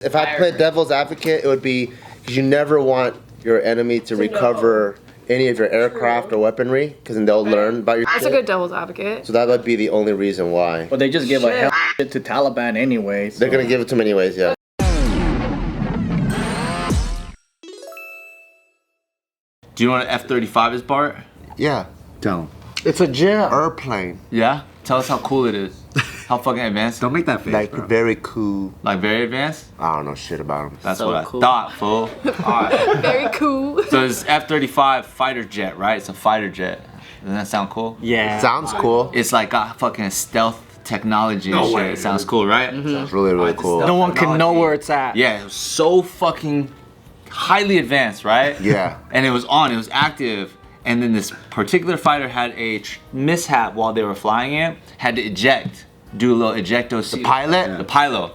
If I played devil's advocate, it would be because you never want your enemy to recover any of your aircraft or weaponry, because then they'll learn about your That's shit. a good devil's advocate. So that would be the only reason why. But they just give a hell shit to Taliban anyway. So. They're gonna give it to them anyways, yeah. Do you know what an F-35 is, Bart? Yeah. Tell him. It's a jet. Airplane. Yeah? Tell us how cool it is. How fucking advanced? Don't make that face, Like, bro. very cool. Like very advanced? I don't know shit about them. That's So what cool. I thought, fool. Alright. Very cool. So it's F-35 fighter jet, right? It's a fighter jet. Doesn't that sound cool? Yeah. Sounds cool. It's like got fucking stealth technology and shit. It sounds cool, right? Sounds really, really cool. No one can know where it's at. Yeah, it was so fucking highly advanced, right? Yeah. And it was on, it was active. And then this particular fighter had a mishap while they were flying it, had to eject, do a little ejecto. The pilot? The pilot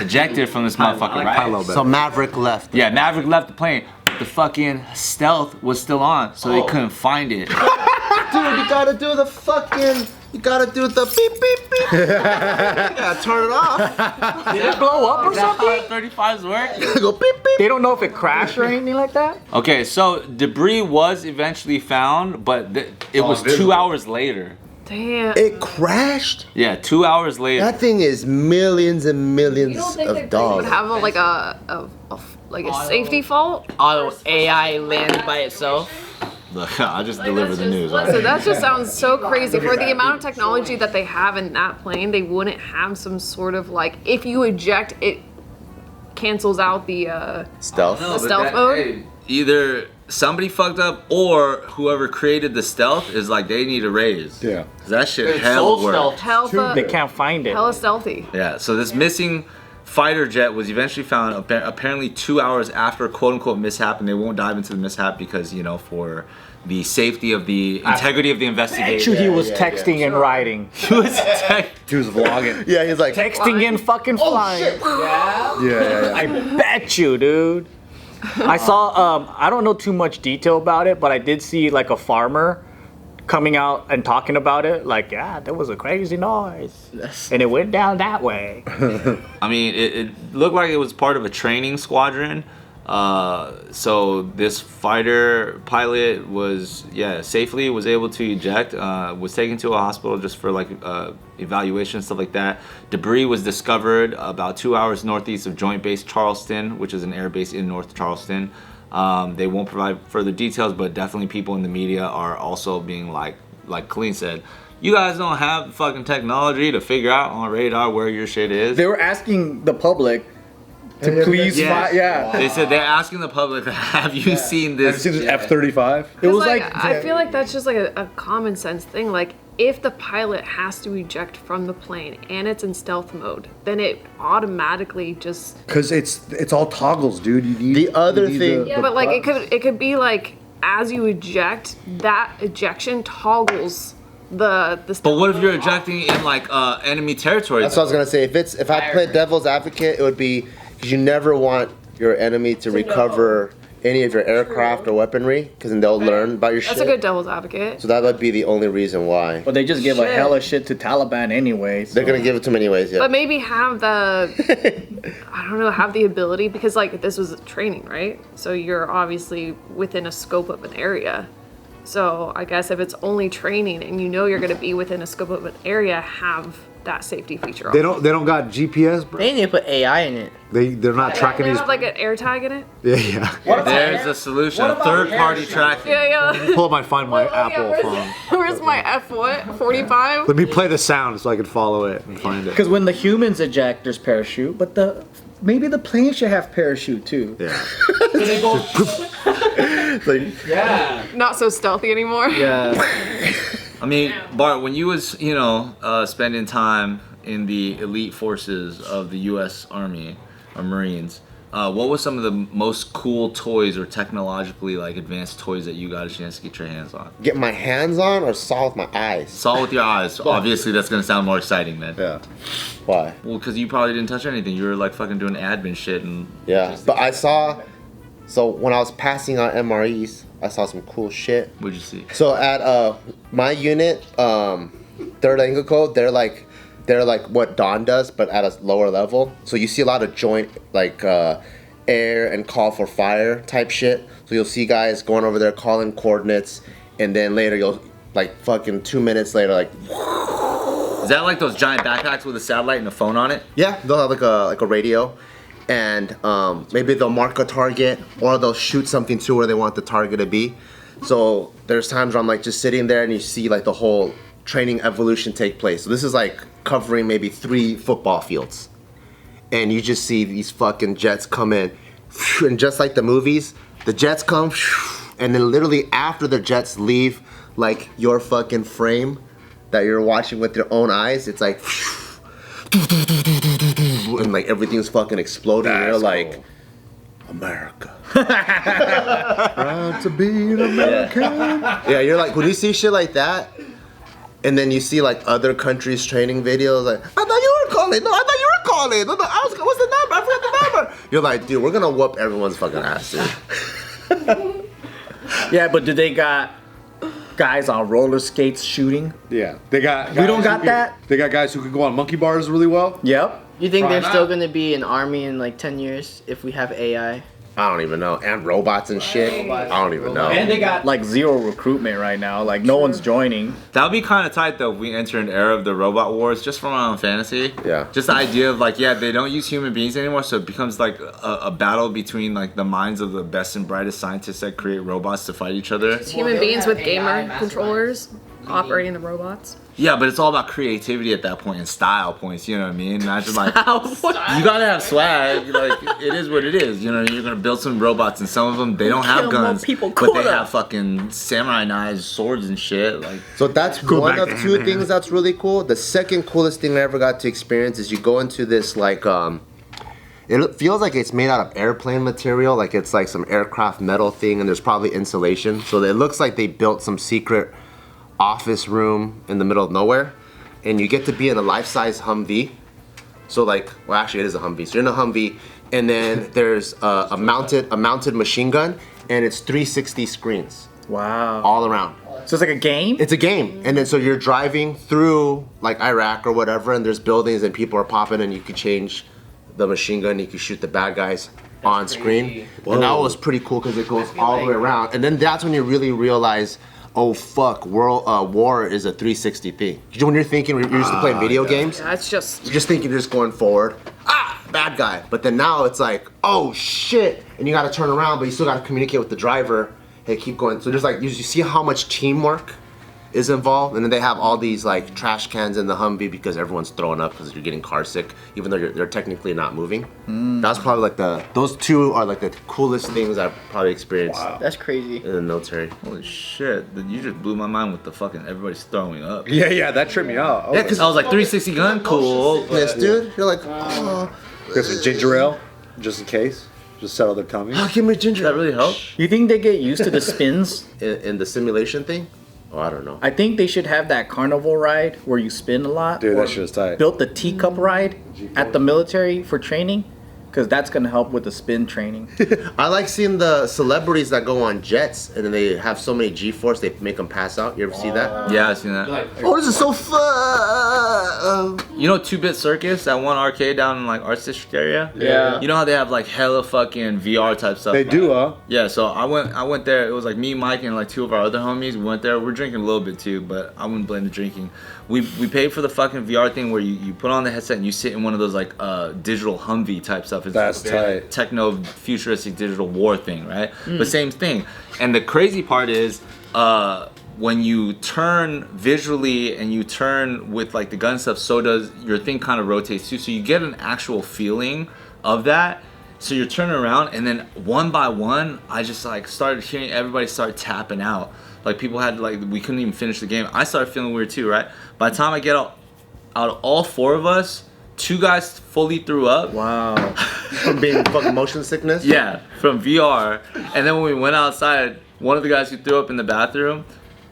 ejected from this motherfucker, right? So Maverick left. Yeah, Maverick left the plane. The fucking stealth was still on, so they couldn't find it. Dude, you gotta do the fucking... You gotta do the beep, beep, beep. You gotta turn it off. Did it blow up or Is that how something? F-35s work? Go beep, beep. They don't know if it crashed or anything like that? Okay, so debris was eventually found, but it was 2 hours later. Damn. It crashed? Yeah, 2 hours later. That thing is millions and millions of dollars. Have a safety fault. Auto AI lands by itself. Look, I just deliver the news. So that just sounds so crazy. For the amount of technology that they have in that plane, they wouldn't have some sort of like, if you eject, it cancels out the Stealth. The stealth mode? Either somebody fucked up or whoever created the stealth is like, they need a raise. Yeah. 'Cause that shit hell worked. They can't find it. hella stealthy. Yeah, so this missing fighter jet was eventually found apparently 2 hours after quote unquote mishap, and they won't dive into the mishap because, you know, for the safety of the integrity of the investigation. Actually, he was texting and writing. He was He was vlogging. Yeah, he's like... Texting and fucking flying. Yeah. I bet you, dude. I saw, I don't know too much detail about it, but I did see like a farmer coming out and talking about it. Like, yeah, there was a crazy noise. And it went down that way. I mean, it looked like it was part of a training squadron. So this fighter pilot was, safely was able to eject, was taken to a hospital just for like evaluation, stuff like that. Debris was discovered about 2 hours northeast of Joint Base Charleston, which is an air base in North Charleston. They won't provide further details, but definitely people in the media are also being like Kalyne said, you guys don't have the fucking technology to figure out on radar where your shit is. They were asking the public to please find, They said they're asking the public, have you seen this? Have you seen this F-35? It was I feel like that's just like a common sense thing. Like, if the pilot has to eject from the plane and it's in stealth mode, then it automatically just... Because it's all toggles, dude. You need, The other you need thing- Yeah, but like it could be like, as you eject, that ejection toggles the stealth. But what if you're ejecting in like enemy territory? That's what I was gonna say. If I played devil's advocate, it would be because you never want your enemy to recover any of your aircraft or weaponry, because then they'll learn about your shit. That's a good devil's advocate. So that would be the only reason why. But they just give a hell of shit to Taliban anyway. So. They're gonna give it to them anyways, yeah. But maybe have the, I don't know, have the ability, because like this was training, right? So you're obviously within a scope of an area. So I guess if it's only training and you know you're gonna be within a scope of an area, have that safety feature on. They don't got GPS, bro. They need to put AI in it. They're not tracking They these. have like an air tag in it? Yeah. There's a solution. Third-party tracking. Yeah. Pull up my Find My Apple phone. Where's my F what? 45? Let me play the sound so I can follow it and find it. Because when the humans eject, there's parachute, but maybe the plane should have parachute too. Yeah. Not so stealthy anymore. Yeah. I mean, Bart, when you was, spending time in the elite forces of the U.S. Army or Marines, what was some of the most cool toys or technologically like advanced toys that you got a chance to get your hands on? Get my hands on or saw with my eyes? Saw with your eyes. Obviously, that's gonna sound more exciting then. Yeah. Why? Well, because you probably didn't touch anything. You were like fucking doing admin shit and. Yeah, but I saw. So when I was passing on MREs, I saw some cool shit. What'd you see? So at my unit, third angle code, they're like they're like what Dawn does, but at a lower level. So you see a lot of joint like air and call for fire type shit. So you'll see guys going over there calling coordinates, and then later you'll like fucking 2 minutes later like. Is that like those giant backpacks with a satellite and a phone on it? Yeah, they'll have like a radio, and maybe they'll mark a target or they'll shoot something to where they want the target to be. So there's times where I'm like just sitting there and you see like the whole training evolution take place. So this is like covering maybe 3 football fields, and you just see these fucking jets come in, and just like the movies, the jets come, and then literally after the jets leave like your fucking frame that you're watching with your own eyes, it's like, and like everything's fucking exploding. And you're like, America. Proud to be an American. Yeah, you're like, when you see shit like that, and then you see like other countries' training videos, like, I thought you were calling. No, I thought you were calling. No, what's the number? I forgot the number. You're like, dude, we're gonna whoop everyone's fucking ass, dude. Yeah, but do they got guys on roller skates shooting? Yeah, they got. We don't guys got who can- that? They got guys who can go on monkey bars really well. Yep. You think Probably there's still not. gonna be an army in like 10 years if we have AI? I don't even know. And robots and shit. I don't even know. And they got like 0 recruitment right now. Like no one's joining. That would be kind of tight though if we enter an era of the robot wars just from our own fantasy. Yeah. Just the idea of like, yeah, they don't use human beings anymore, so it becomes like a battle between like the minds of the best and brightest scientists that create robots to fight each other. Human beings with gamer controllers operating the robots. Yeah, but it's all about creativity at that point and style points, you know what I mean? Not just like, you gotta have swag, like, it is what it is, you know, you're gonna build some robots and some of them, they don't have Kill more guns, people but they quicker. have fucking samurai knives, swords and shit, like. So that's Go one back of to 2 hand-to-hand. things that's really cool. The second coolest thing I ever got to experience is you go into this like it feels like it's made out of airplane material, like it's like some aircraft metal thing, and there's probably insulation. So it looks like they built some secret office room in the middle of nowhere, and you get to be in a life-size Humvee. So like, well, actually it is a Humvee. So you're in a Humvee, and then there's a mounted machine gun, and it's 360 screens Wow. all around. So it's like a game? It's a game, and then so you're driving through like Iraq or whatever, and there's buildings and people are popping, and you could change the machine gun, you could shoot the bad guys on screen, and that was pretty cool because it goes all the way around, and then that's when you really realize, oh fuck, war is a 360 thing. When you're thinking you're used to playing video games, That's just you're just thinking you're just going forward, bad guy, but then now it's like, oh shit, and you got to turn around, but you still got to communicate with the driver. Hey, keep going. So there's like, you see how much teamwork is involved, and then they have all these like trash cans in the Humvee because everyone's throwing up because you're getting car sick, even though they're technically not moving. That's probably like those 2 are like the coolest things I've probably experienced That's crazy. in the military. Holy shit, you just blew my mind with the fucking everybody's throwing up. Yeah, that tripped me out. Yeah, 'cause I was like, 360 gun, cool. Yes, dude. You're like, oh, Got some ginger ale, just in case. Just settle their tummy. give me ginger. That really help? You think they get used to the spins? In the simulation thing? Oh, I don't know. I think they should have that carnival ride where you spin a lot. Dude, or that shit is tight. built the teacup ride at the military for training, because that's going to help with the spin training. I like seeing the celebrities that go on jets and then they have so many G-force they make them pass out. You ever see that? Yeah, I've seen that. Oh, this is so fun. You know 2-Bit Circus, that one arcade down in like Arts District area? Yeah. You know how they have like hella fucking VR type stuff? They do, huh? Yeah, so I went there. It was like me, Mike, and like 2 of our other homies. We went there. We're drinking a little bit too, but I wouldn't blame the drinking. We paid for the fucking VR thing where you put on the headset and you sit in one of those like digital Humvee type stuff. It's That's very tight. Techno futuristic digital war thing, right? But same thing. And the crazy part is when you turn visually and you turn with like the gun stuff, so does your thing kind of rotates too. So you get an actual feeling of that. So you're turning around, and then one by one, I just like started hearing everybody start tapping out. Like people had like, we couldn't even finish the game. I started feeling weird too, right? By the time I get out of all 4 of us, 2 guys fully threw up. Wow. From being fucking motion sickness? Yeah, from VR. And then when we went outside, one of the guys who threw up in the bathroom,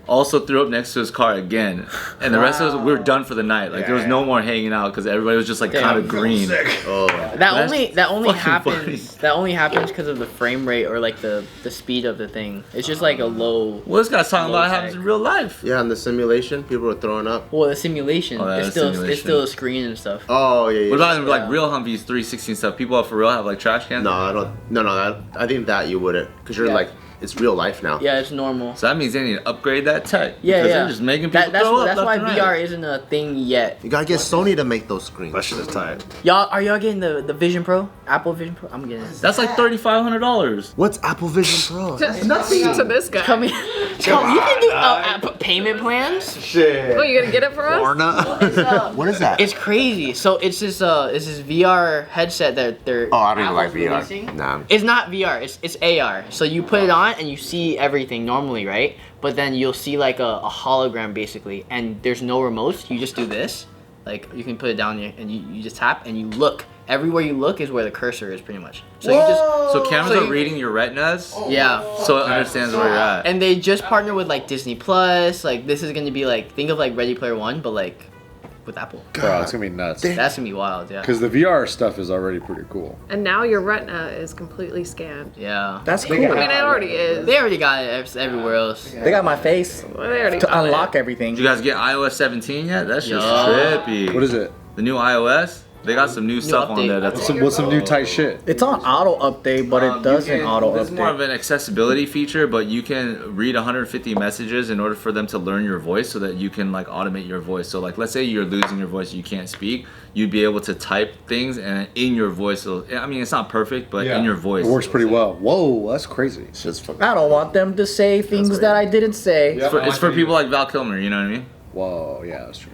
also threw up next to his car again, and the rest of us we were done for the night. Like there was no more hanging out because everybody was just like Damn. kind of green. Oh. That only fucking happens. funny. That only happens because of the frame rate or like the speed of the thing. It's just like a low. Well, this guy's talking Low about it happens tech. in real life. Yeah, in the simulation, people were throwing up. Well, the simulation. Oh, yeah, it's the still simulation. it's still a screen and stuff. Oh yeah. What about Yeah. like real Humvees 360 and stuff? People for real have like trash cans. No, I don't. No, I think that you wouldn't, because you're Yeah. like, it's real life now. Yeah, it's normal. So that means they need to upgrade that tech. Yeah, because yeah. They're just making people That's throw up that's left why and right. VR isn't a thing yet. You gotta get Sony to make those screens. That shit is tight. Are y'all getting the Vision Pro? Apple Vision Pro? I'm getting it. That's like $3,500. What's Apple Vision Pro? Nothing to this guy. Come here. You can do payment plans. Shit. Oh, you gonna get it for us? Warna. What is that? It's crazy. So it's this VR headset that they're. Oh, I don't even like Apple's VR. releasing. Nah. It's not VR. It's AR. So you put it on and you see everything normally, right? But then you'll see like a hologram basically, and there's no remotes. You just do this. Like you can put it down here and you just tap and you look. Everywhere you look is where the cursor is pretty much. So you just So cameras So are you- reading your retinas, yeah. so it understands where you're at. And they just partner with like Disney Plus. Like this is gonna be like think of like Ready Player One, but like with Apple. Bro, it's gonna be nuts. That's gonna be wild. Yeah. Because the VR stuff is already pretty cool. And now your retina is completely scanned. Yeah. That's cool. I mean, it already is. They already got it everywhere else. They got my face Well, they already to got unlock it. everything. Did you guys get iOS 17 yet? That shit's Yeah. trippy. What is it? The new iOS? They got some new stuff on update. there. That's What's some new tight shit? It's on auto update, but it doesn't auto It's more of update. an accessibility feature, but you can read 150 messages in order for them to learn your voice, so that you can like automate your voice. So like, let's say you're losing your voice, you can't speak, you'd be able to type things, and in your voice, I mean, it's not perfect, but in your voice, It works pretty well. Whoa, that's crazy. It's just fucking. I don't want them to say things that I didn't say. It's for people like Val Kilmer, you know what I mean? Whoa, yeah, that's true.